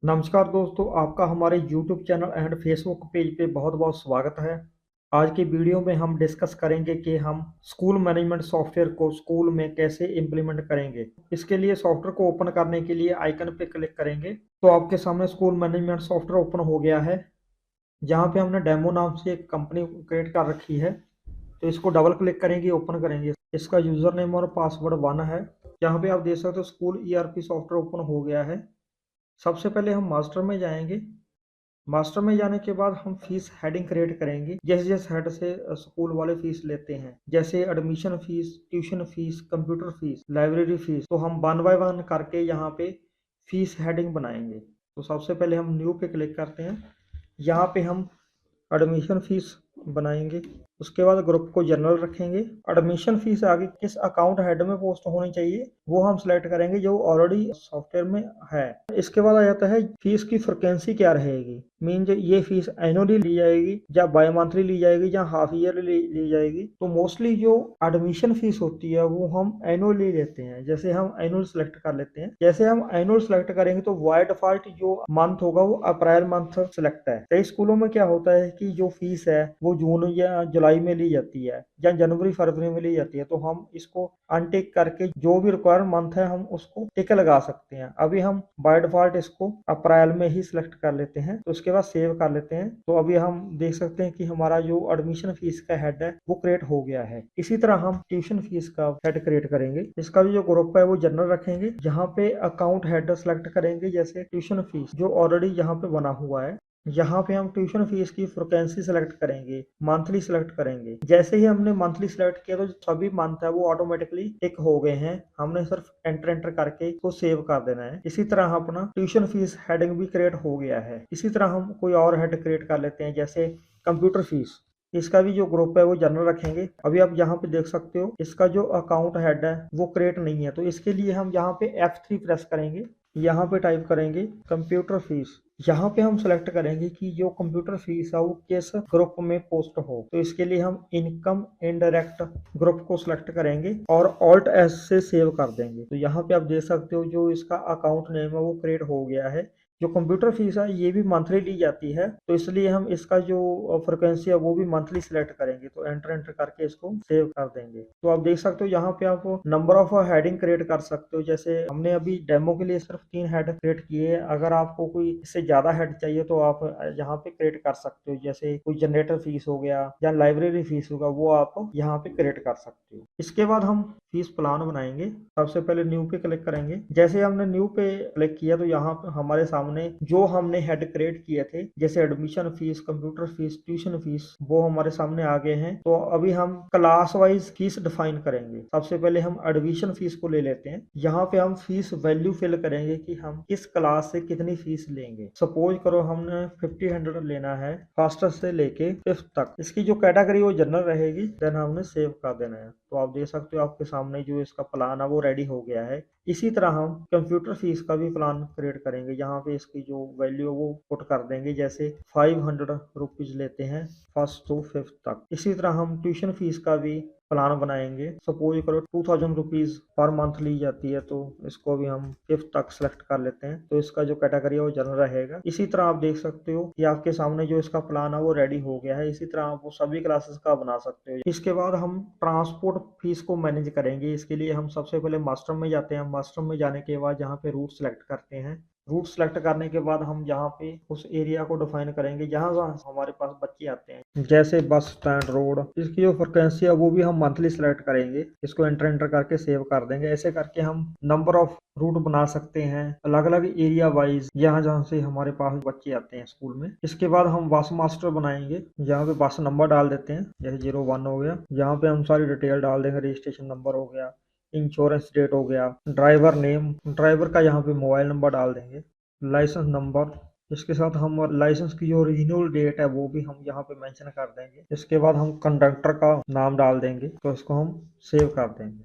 नमस्कार दोस्तों, आपका हमारे YouTube channel and Facebook page पे बहुत बहुत स्वागत है। आज की वीडियो में हम डिस्कस करेंगे कि हम स्कूल मैनेजमेंट सॉफ्टवेयर को स्कूल में कैसे इम्प्लीमेंट करेंगे। इसके लिए सॉफ्टवेयर को ओपन करने के लिए आइकन पे क्लिक करेंगे तो आपके सामने स्कूल मैनेजमेंट सॉफ्टवेयर ओपन हो गया है। जहाँ पे हमने डेमो नाम से एक कंपनी क्रिएट कर रखी है, तो इसको डबल क्लिक करेंगे, ओपन करेंगे। इसका यूजर नेम और पासवर्ड 1 है। यहाँ पे आप देख सकते हो स्कूल ERP सॉफ्टवेयर ओपन हो गया है। सबसे पहले हम मास्टर में जाएंगे। मास्टर में जाने के बाद हम फीस हेडिंग क्रिएट करेंगे। जिस जिस हेड से स्कूल वाले फीस लेते हैं, जैसे admission fees, tuition fees, computer fees, library fees, तो हम वन बाय वन करके यहाँ पे फीस हेडिंग बनाएंगे। तो सबसे पहले हम न्यू पे क्लिक करते हैं। यहाँ पे हम एडमिशन फीस बनाएंगे। उसके बाद ग्रुप को जनरल रखेंगे। एडमिशन फीस आगे किस अकाउंट हेड में पोस्ट होनी चाहिए वो हम सिलेक्ट करेंगे, जो ऑलरेडी सॉफ्टवेयर में है। इसके बाद आ जाता है फीस की फ्रिक्वेंसी क्या रहेगी। मीन ये फीस एनुअली ली जाएगी या बाय मंथली ली जाएगी या हाफ ईयरली ली जाएगी। तो मोस्टली जो एडमिशन फीस होती है वो हम एनुअली लेते हैं। जैसे हम एनुअल सेलेक्ट कर लेते हैं। जैसे हम एनुअल सेलेक्ट करेंगे तो बाय डिफॉल्ट जो मंथ होगा वो अप्रैल मंथ सेलेक्ट है। कई स्कूलों में क्या होता है कि जो फीस है वो जून या जुलाई में ली जाती है या जनवरी फरवरी में ली जाती है। तो हम इसको अनटिक करके जो भी रिक्वायर मंथ है हम उसको टिक लगा सकते हैं। अभी हम बाय डिफॉल्ट इसको अप्रैल में ही सिलेक्ट कर लेते हैं। तो उसके बाद सेव कर लेते हैं। तो अभी हम देख सकते हैं कि हमारा जो एडमिशन फीस का हेड है वो क्रिएट हो गया है। इसी तरह हम ट्यूशन फीस का हेड क्रिएट करेंगे। इसका भी जो ग्रुप है वो जनरल रखेंगे। यहाँ पे अकाउंट हेड सेलेक्ट करेंगे, जैसे ट्यूशन फीस जो ऑलरेडी यहाँ पे बना हुआ है। यहाँ पे हम ट्यूशन फीस की फ्रिक्वेंसी सेलेक्ट करेंगे, मंथली सेलेक्ट करेंगे। जैसे ही हमने मंथली सेलेक्ट किया तो सभी मंथ है वो ऑटोमेटिकली टिक हो गए हैं। हमने सिर्फ एंटर एंटर करके इसको सेव कर देना है। इसी तरह अपना ट्यूशन फीस हेडिंग भी क्रिएट हो गया है। इसी तरह हम कोई और हेड क्रिएट कर लेते हैं, जैसे कंप्यूटर फीस। इसका भी जो ग्रुप है वो जनरल रखेंगे। अभी आप यहाँ पे देख सकते हो इसका जो अकाउंट हेड है वो क्रिएट नहीं है। तो इसके लिए हम यहाँ पे F3 प्रेस करेंगे। यहाँ पे टाइप करेंगे कंप्यूटर फीस। यहाँ पे हम सेलेक्ट करेंगे कि जो कंप्यूटर फीस है वो किस ग्रुप में पोस्ट हो। तो इसके लिए हम इनकम इनडायरेक्ट ग्रुप को सिलेक्ट करेंगे और ऑल्ट एस से सेव कर देंगे। तो यहाँ पे आप देख सकते हो जो इसका अकाउंट नेम है वो क्रिएट हो गया है। जो कंप्यूटर फीस है ये भी मंथली ली जाती है, तो इसलिए हम इसका जो फ्रिक्वेंसी है वो भी मंथली सिलेक्ट करेंगे। तो एंटर एंटर करके इसको सेव कर देंगे। तो आप देख सकते हो यहाँ पे आप नंबर ऑफ हेडिंग क्रिएट कर सकते हो। जैसे हमने अभी डेमो के लिए सिर्फ 3 हेड क्रिएट किए हैं। अगर आपको कोई इससे ज्यादा हेड चाहिए तो आप यहाँ पे क्रिएट कर सकते हो। जैसे कोई जनरेटर फीस हो गया या लाइब्रेरी फीस होगा वो आप यहाँ पे क्रिएट कर सकते हो। इसके बाद हम फीस प्लान बनाएंगे। सबसे पहले न्यू पे क्लिक करेंगे। जैसे हमने न्यू पे क्लिक किया तो यहाँ पे हमारे सामने जो हमने हेड क्रिएट किए थे, जैसे admission fees, computer fees, tuition fees, वो हमारे सामने आ गए हैं। तो अभी हम क्लास वाइज फीस डिफाइन करेंगे। सबसे पहले हम एडमिशन फीस को ले लेते हैं। यहाँ पे हम फीस वैल्यू फिल करेंगे कि हम किस क्लास से कितनी फीस लेंगे। सपोज करो हमने 50 लेना है फर्स्ट से लेके 5th तक। इसकी जो कैटेगरी वो जनरल रहेगी। देन हमने सेव कर देना है। तो आप देख सकते हो आपके सामने जो इसका प्लान है वो रेडी हो गया है। इसी तरह हम कंप्यूटर फीस का भी प्लान क्रिएट करेंगे। यहाँ पे इसकी जो वैल्यू है वो पुट कर देंगे। जैसे 500 रुपीज लेते हैं फर्स्ट टू 5th तक। इसी तरह हम ट्यूशन फीस का भी प्लान बनाएंगे। सपोज करो 2000 रुपीज पर मंथ ली जाती है, तो इसको भी हम 5th तक सेलेक्ट कर लेते हैं। तो इसका जो कैटेगरी है वो जनरल रहेगा। इसी तरह आप देख सकते हो कि आपके सामने जो इसका प्लान है वो रेडी हो गया है। इसी तरह आप वो सभी क्लासेस का बना सकते हो। इसके बाद हम ट्रांसपोर्ट फीस को मैनेज करेंगे। इसके लिए हम सबसे पहले मास्टर में जाते हैं। मास्टर में जाने के बाद यहाँ पे रूट सेलेक्ट करते हैं। रूट सेलेक्ट करने के बाद हम यहाँ पे उस एरिया को डिफाइन करेंगे जहाँ जहाँ हमारे पास बच्चे आते हैं, जैसे बस स्टैंड, रोड। इसकी जो फ्रिक्वेंसी है वो भी हम मंथली सेलेक्ट करेंगे। इसको एंटर एंटर करके सेव कर देंगे। ऐसे करके हम नंबर ऑफ रूट बना सकते हैं अलग अलग एरिया वाइज, जहाँ जहाँ से हमारे पास बच्चे आते हैं स्कूल में। इसके बाद हम बस मास्टर बनाएंगे। यहाँ पे बस नंबर डाल देते हैं, जैसे 01 हो गया। यहाँ पे हम सारी डिटेल डाल देंगे। रजिस्ट्रेशन नंबर हो गया, इंश्योरेंस डेट हो गया, ड्राइवर नेम, ड्राइवर का यहाँ पे मोबाइल नंबर डाल देंगे, लाइसेंस नंबर। इसके साथ हम लाइसेंस की जो रिन्यूअल डेट है वो भी हम यहाँ पे मेंशन कर देंगे। इसके बाद हम कंडक्टर का नाम डाल देंगे। तो इसको हम सेव कर देंगे।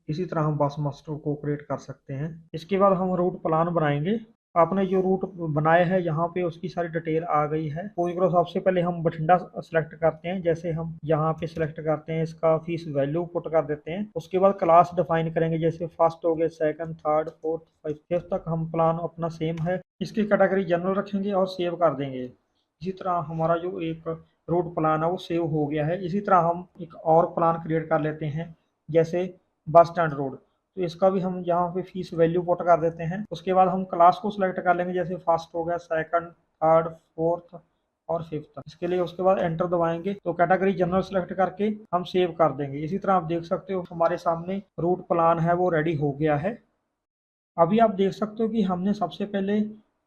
इसी तरह हम बस मास्टर को क्रिएट कर सकते हैं। इसके बाद हम रूट प्लान बनाएंगे। आपने जो रूट बनाया है यहाँ पे उसकी सारी डिटेल आ गई है। कोई करो, सबसे पहले हम बठिंडा सेलेक्ट करते हैं। जैसे हम यहाँ पे सिलेक्ट करते हैं, इसका फीस वैल्यू पुट कर देते हैं। उसके बाद क्लास डिफाइन करेंगे, जैसे फर्स्ट हो गया, सेकंड, थर्ड, फोर्थ, फिफ्थ तक हम प्लान अपना सेम है। इसकी कैटेगरी जनरल रखेंगे और सेव कर देंगे। इसी तरह हमारा जो एक रूट प्लान है वो सेव हो गया है। इसी तरह हम एक और प्लान क्रिएट कर लेते हैं, जैसे बस स्टैंड रोड। तो इसका भी हम यहाँ पे फीस वैल्यू पुट कर देते हैं। उसके बाद हम क्लास को सिलेक्ट कर लेंगे, जैसे फर्स्ट हो गया, सेकंड, थर्ड, फोर्थ और फिफ्थ। इसके लिए उसके बाद एंटर दबाएंगे तो कैटेगरी जनरल सेलेक्ट करके हम सेव कर देंगे। इसी तरह आप देख सकते हो हमारे सामने रूट प्लान है वो रेडी हो गया है। अभी आप देख सकते हो कि हमने सबसे पहले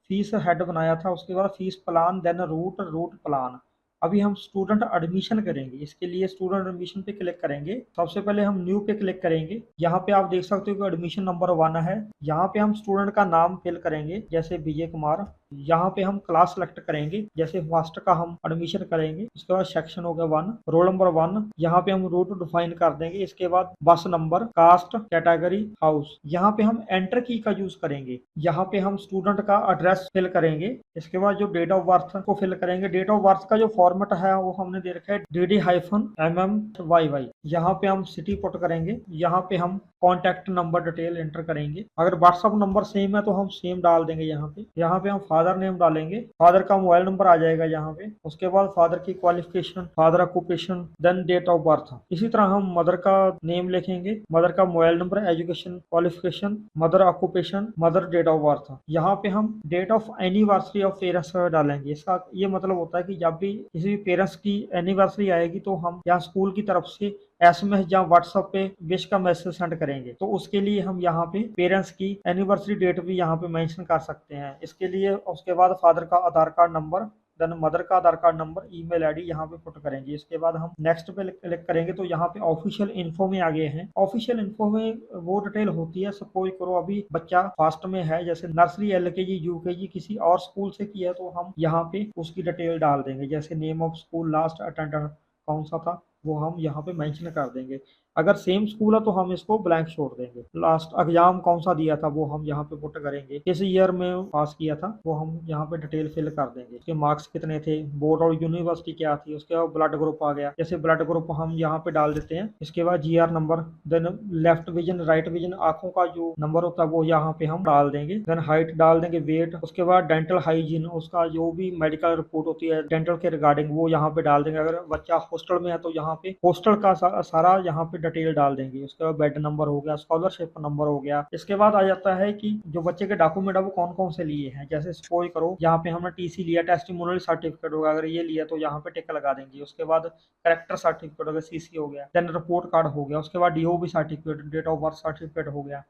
फीस हेड बनाया था, उसके बाद fees plan, then route, route plan. अभी हम स्टूडेंट एडमिशन करेंगे। इसके लिए स्टूडेंट एडमिशन पे क्लिक करेंगे। सबसे पहले हम न्यू पे क्लिक करेंगे। यहाँ पे आप देख सकते हो कि एडमिशन नंबर 1 है। यहाँ पे हम स्टूडेंट का नाम फिल करेंगे, जैसे विजय कुमार। यहाँ पे हम क्लास सेलेक्ट करेंगे, जैसे फर्स्ट का हम एडमिशन करेंगे। उसके बाद सेक्शन हो गया 1, रोल नंबर 1। यहाँ पे हम रूट डिफाइन कर देंगे। इसके बाद बस नंबर, कास्ट, कैटेगरी, हाउस। यहाँ पे हम एंटर की का यूज करेंगे। यहाँ पे हम स्टूडेंट का एड्रेस फिल करेंगे। इसके बाद जो डेट ऑफ बर्थ को फिल करेंगे। डेट ऑफ बर्थ का जो फॉर्मेट है वो हमने दे रखा है DD-MMYY। यहाँ पे हम सिटी पुट करेंगे। यहाँ पे हम कॉन्टैक्ट नंबर डिटेल एंटर करेंगे। अगर व्हाट्सअप नंबर सेम है तो हम सेम डाल देंगे। यहाँ पे हम फादर नेम डालेंगे। फादर का मोबाइल नंबर आ जाएगा यहाँ पे। उसके बाद फादर की qualification, father occupation, then date of birth. इसी तरह हम मदर का नेम लिखेंगे, मदर का mobile number, education qualification, mother occupation, mother date of birth. यहाँ पे हम date of anniversary of parents डालेंगे। इसका ये मतलब होता है कि जब भी किसी भी पेरेंट्स की एनिवर्सरी आएगी तो हम यहाँ स्कूल की तरफ से SMS या व्हाट्सएप पे विश का मैसेज सेंड करेंगे। तो उसके लिए हम यहाँ पे पेरेंट्स की एनिवर्सरी डेट भी यहाँ पे मेंशन कर सकते हैं। इसके लिए उसके बाद फादर का आधार कार्ड नंबर, देन मदर का आधार कार्ड नंबर, ईमेल आईडी यहाँ पे पुट करेंगे। इसके बाद हम नेक्स्ट पे क्लिक करेंगे तो यहाँ पे ऑफिशियल इन्फो में आ गए हैं। ऑफिशियल इन्फो में वो डिटेल होती है, सपोज करो अभी बच्चा फर्स्ट में है, जैसे नर्सरी, LKG, UKG किसी और स्कूल से किया है तो हम यहाँ पे उसकी डिटेल डाल देंगे। जैसे name of school, last attendance कौन सा था वो हम यहाँ पे मेंशन कर देंगे। अगर सेम स्कूल है तो हम इसको ब्लैंक छोड़ देंगे। लास्ट एग्जाम कौन सा दिया था वो हम यहाँ पे पुट करेंगे। किस ईयर में पास किया था वो हम यहाँ पे डिटेल फिल कर देंगे। उसके मार्क्स कितने थे, बोर्ड और यूनिवर्सिटी क्या थी। उसके बाद ब्लड ग्रुप आ गया, जैसे ब्लड ग्रुप हम यहाँ पे डाल देते हैं। इसके बाद GR number, then left vision, right vision, आंखों का जो नंबर होता है वो यहाँ पे हम डाल देंगे। देन हाइट डाल देंगे, वेट। उसके बाद डेंटल हाइजीन, उसका जो भी मेडिकल रिपोर्ट होती है डेंटल के रिगार्डिंग वो यहाँ पे डाल देंगे। अगर बच्चा हॉस्टल में है तो यहाँ पे हॉस्टल का सारा यहाँ पे डिटेल डाल देंगे। उसके बाद बेड नंबर हो गया, स्कॉलरशिप नंबर हो गया। इसके बाद आ जाता है कि जो बच्चे के डॉक्यूमेंट है वो कौन कौन से लिए हैं। जैसे सपोज करो यहाँ पे हमने TC लिया, टेस्टिमोनियल सर्टिफिकेट होगा, अगर ये लिया तो यहाँ पे टिक लगा देंगे। उसके बाद करेक्टर सर्टिफिकेट हो गया, CC हो गया, देन रिपोर्ट कार्ड हो गया। उसके बाद DOB certificate, date of birth certificate हो गया।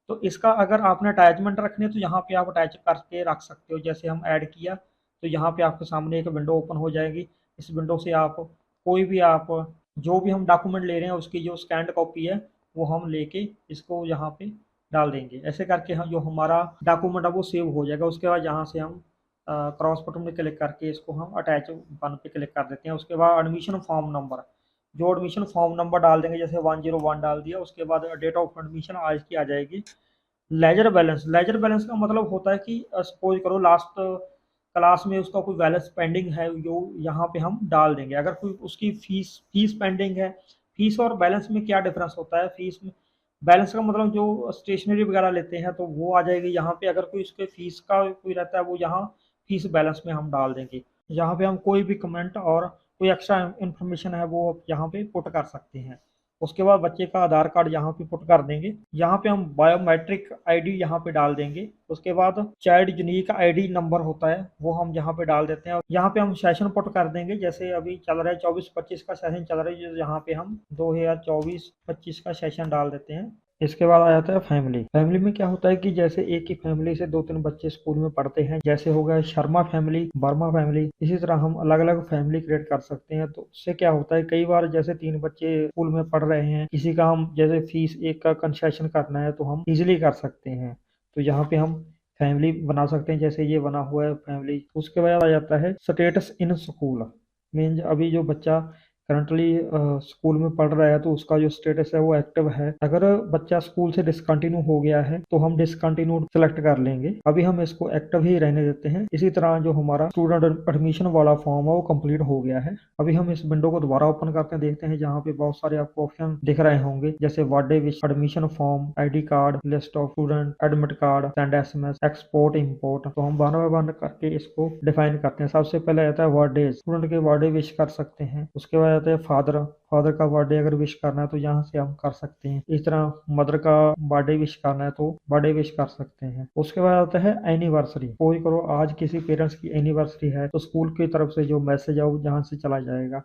तो इसका अगर आपने अटैचमेंट रखने तो यहाँ पे आप अटैच करके रख सकते हो। जैसे हम ऐड किया तो यहाँ पे आपके सामने एक विंडो ओपन हो जाएगी। इस विंडो से आप कोई भी आप जो भी हम डॉक्यूमेंट ले रहे हैं उसकी जो स्कैंड कॉपी है वो हम लेके इसको यहाँ पे डाल देंगे। ऐसे करके हम जो हमारा डॉक्यूमेंट है वो सेव हो जाएगा। उसके बाद यहाँ से हम क्रॉस बटन में क्लिक करके इसको हम अटैच बटन पे क्लिक कर देते हैं। उसके बाद एडमिशन फॉर्म नंबर, जो एडमिशन फॉर्म नंबर डाल देंगे, जैसे 101 डाल दिया। उसके बाद डेट ऑफ एडमिशन आज की आ जाएगी। लेजर बैलेंस, लेजर बैलेंस का मतलब होता है कि सपोज करो लास्ट क्लास में उसका कोई बैलेंस पेंडिंग है जो यहाँ पे हम डाल देंगे। अगर कोई उसकी फीस पेंडिंग है। फीस और बैलेंस में क्या डिफरेंस होता है, फीस में बैलेंस का मतलब जो स्टेशनरी वगैरह लेते हैं तो वो आ जाएगी यहाँ पे। अगर कोई उसके फीस का कोई रहता है वो यहाँ फीस बैलेंस में हम डाल देंगे। यहाँ पे हम कोई भी कमेंट और कोई एक्स्ट्रा इन्फॉर्मेशन है वो यहाँ पे पुट कर सकते हैं। उसके बाद बच्चे का आधार कार्ड यहाँ पे पुट कर देंगे। यहाँ पे हम बायोमेट्रिक आईडी यहाँ पे डाल देंगे। उसके बाद चाइल्ड यूनिक आईडी नंबर होता है वो हम यहाँ पे डाल देते हैं। यहाँ पे हम सेशन पुट कर देंगे, जैसे अभी चल रहा है 24-25 का सेशन चल रहा है, यहाँ पे हम 2024-25 का सेशन डाल देते हैं। इसके बाद आ जाता है फैमिली। फैमिली में क्या होता है कि जैसे एक ही फैमिली से 2-3 बच्चे स्कूल में पढ़ते हैं, जैसे हो गया शर्मा फैमिली, वर्मा फैमिली। इसी तरह हम अलग अलग फैमिली क्रिएट कर सकते हैं। तो उससे क्या होता है, कई बार जैसे 3 बच्चे स्कूल में पढ़ रहे हैं, किसी का हम जैसे फीस एक का कंसेशन करना है तो हम इजिली कर सकते हैं। तो यहाँ पे हम फैमिली बना सकते हैं, जैसे ये बना हुआ है फैमिली। उसके बाद आ जाता है स्टेटस इन स्कूल। मीन अभी जो बच्चा करंटली स्कूल में पढ़ रहा है तो उसका जो स्टेटस है वो एक्टिव है। अगर बच्चा स्कूल से डिसकंटिन्यू हो गया है तो हम डिसकंटिन्यू सेलेक्ट कर लेंगे, अभी हम इसको एक्टिव ही रहने देते हैं। इसी तरह जो हमारा स्टूडेंट एडमिशन वाला फॉर्म है वो कंप्लीट हो गया है। अभी हम इस विंडो को दोबारा ओपन करते हैं, देखते हैं जहाँ पे बहुत सारे आपको ऑप्शन दिख रहे होंगे, जैसे what day wish, admission form, ID card, list of student, admit card, send SMS, export import. तो हम वन बाय वन करके इसको डिफाइन करते हैं। सबसे पहले आता है बर्थडे, स्टूडेंट के बर्थडे विश कर सकते हैं। उसके बाद आता है फादर, फादर का बर्थडे अगर विश करना है तो यहाँ से हम कर सकते हैं। इस तरह मदर का बर्थडे विश करना है तो बर्थडे विश कर सकते हैं। उसके बाद आता है एनिवर्सरी, कोई करो आज किसी पेरेंट्स की एनिवर्सरी है तो स्कूल की तरफ से जो मैसेज है वो जहाँ से चला जाएगा।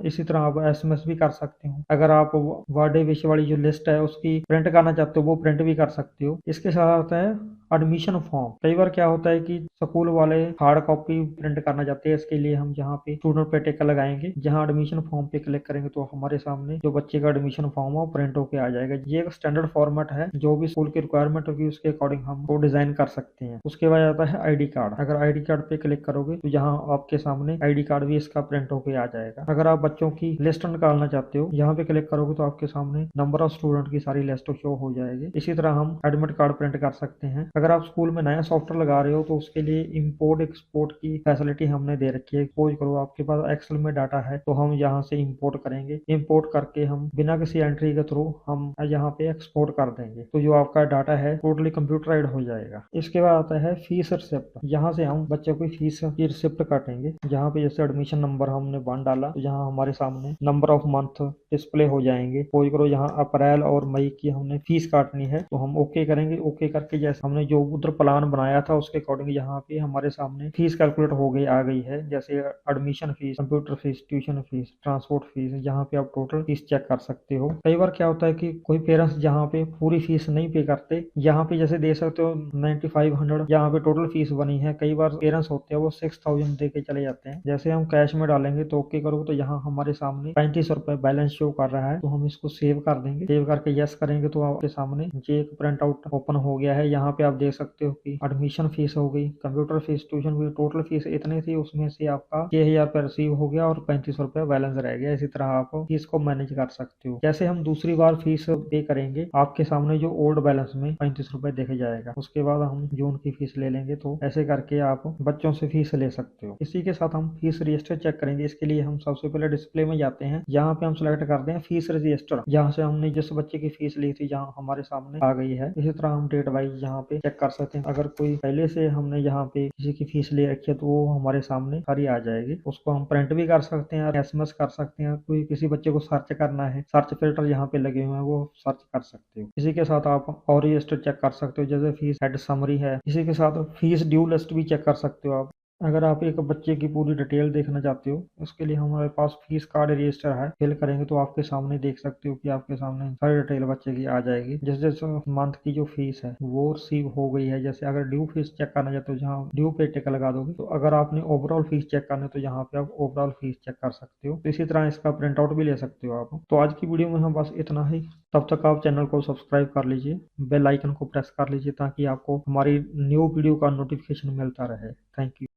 इसी तरह आप एसएमएस भी कर सकते हो। अगर आप बर्थडे विश वाली जो लिस्ट है उसकी प्रिंट करना चाहते हो वो प्रिंट भी कर सकते हो। इसके साथ आता है एडमिशन फॉर्म। कई बार क्या होता है कि स्कूल वाले हार्ड कॉपी प्रिंट करना चाहते हैं, इसके लिए हम यहाँ पे स्टूडेंट पे टिक लगाएंगे। जहाँ एडमिशन फॉर्म पे क्लिक करेंगे तो हमारे सामने जो बच्चे का एडमिशन फॉर्म है वो प्रिंट होके आ जाएगा। ये एक स्टैंडर्ड फॉर्मेट है, जो भी स्कूल की रिक्वायरमेंट होगी उसके अकॉर्डिंग हम वो डिजाइन कर सकते हैं। उसके बाद आता है आईडी कार्ड। अगर आईडी कार्ड पे क्लिक करोगे तो यहाँ आपके सामने आईडी कार्ड भी इसका प्रिंट होके आ जाएगा। अगर आप बच्चों की लिस्ट निकालना चाहते हो, यहाँ पे क्लिक करोगे तो आपके सामने नंबर ऑफ स्टूडेंट की सारी लिस्ट शो हो जाएगी। इसी तरह हम एडमिट कार्ड प्रिंट कर सकते हैं। अगर आप स्कूल में नया सॉफ्टवेयर लगा रहे हो तो उसके लिए इंपोर्ट एक्सपोर्ट की फैसिलिटी हमने दे रखी है। सपोज करो आपके पास एक्सेल में डाटा है तो हम यहाँ से इंपोर्ट करेंगे। इंपोर्ट करके हम बिना किसी एंट्री के थ्रू हम यहाँ पे एक्सपोर्ट कर देंगे, तो जो आपका डाटा है टोटली कंप्यूटराइड हो जाएगा। इसके बाद आता है फीस रिसिप्ट। यहाँ से हम बच्चों की फीस की रिसिप्ट काटेंगे। यहाँ पे जैसे एडमिशन नंबर हमने 1 डाला तो यहाँ हमारे सामने नंबर ऑफ मंथ डिस्प्ले हो जाएंगे। सपोज करो यहाँ अप्रैल और मई की हमने फीस काटनी है तो हम ओके करेंगे। ओके करके जैसे हमने जो उधर प्लान बनाया था उसके अकॉर्डिंग यहाँ पे हमारे सामने फीस कैलकुलेट हो गई आ गई है। जैसे admission fees, computer fees, tuition fees, transport fees, यहाँ पे आप टोटल फीस चेक कर सकते हो। कई बार क्या होता है कि कोई पेरेंट्स जहाँ पे पूरी फीस नहीं पे करते, यहाँ पे जैसे दे सकते हो 9500 यहाँ पे टोटल फीस बनी है। कई बार पेरेंट्स होते हैं वो 6000 दे के चले जाते हैं। जैसे हम कैश में डालेंगे तो ओके करोगे तो यहाँ हमारे सामने 3500 रुपए बैलेंस शो कर रहा है, तो हम इसको सेव कर देंगे। सेव करके यस करेंगे तो आपके सामने ये एक प्रिंट आउट ओपन हो गया है। यहाँ पे आप देख सकते हो कि एडमिशन फीस हो गई, computer fees, tuition fees, total fees इतनी थी, उसमें से आपका 6000 रुपये रिसीव हो गया और 3500 रुपये बैलेंस रह गया। इसी तरह आप फीस को मैनेज कर सकते हो। जैसे हम दूसरी बार फीस पे करेंगे आपके सामने जो ओल्ड बैलेंस में 35 रुपये दिख जाएगा। उसके बाद हम जून की फीस ले लेंगे, तो ऐसे करके आप बच्चों से फीस ले सकते हो। इसी के साथ हम फीस रजिस्टर चेक करेंगे। इसके लिए हम सबसे पहले डिस्प्ले में जाते हैं, यहाँ पे हम सेलेक्ट करते हैं फीस रजिस्टर। यहाँ से हमने जिस बच्चे की फीस ली थी यहाँ हमारे सामने आ गई है। इसी तरह हम डेट वाइज यहाँ पे चेक कर सकते हैं। अगर कोई पहले से हमने यहाँ पे किसी की फीस ले रखी है तो वो हमारे सामने सारी आ जाएगी। उसको हम प्रिंट भी कर सकते हैं, एसएमएस कर सकते हैं। कोई किसी बच्चे को सर्च करना है, सर्च फिल्टर यहाँ पे लगे हुए हैं, वो सर्च कर सकते हो। इसी के साथ आप और रजिस्टर चेक कर सकते हो, जैसे फीस हेड समरी है। इसी के साथ फीस ड्यू लिस्ट भी चेक कर सकते हो आप। अगर आप एक बच्चे की पूरी डिटेल देखना चाहते हो उसके लिए हमारे पास फीस कार्ड रजिस्टर है। फिल करेंगे तो आपके सामने देख सकते हो कि आपके सामने सारी डिटेल बच्चे की आ जाएगी। जैसे जैसे मंथ की जो फीस है वो रिसीव हो गई है। जैसे अगर ड्यू फीस चेक करना चाहते हो, जहाँ ड्यू पे टिक लगा दोगे, तो अगर आपने ओवरऑल फीस चेक करना है तो यहाँ पे आप ओवरऑल फीस चेक कर सकते हो। तो इसी तरह इसका प्रिंट आउट भी ले सकते हो आप। तो आज की वीडियो में हम बस इतना ही। तब तक आप चैनल को सब्सक्राइब कर लीजिए, बेल आइकन को प्रेस कर लीजिए ताकि आपको हमारी न्यू वीडियो का नोटिफिकेशन मिलता रहे। Thank you.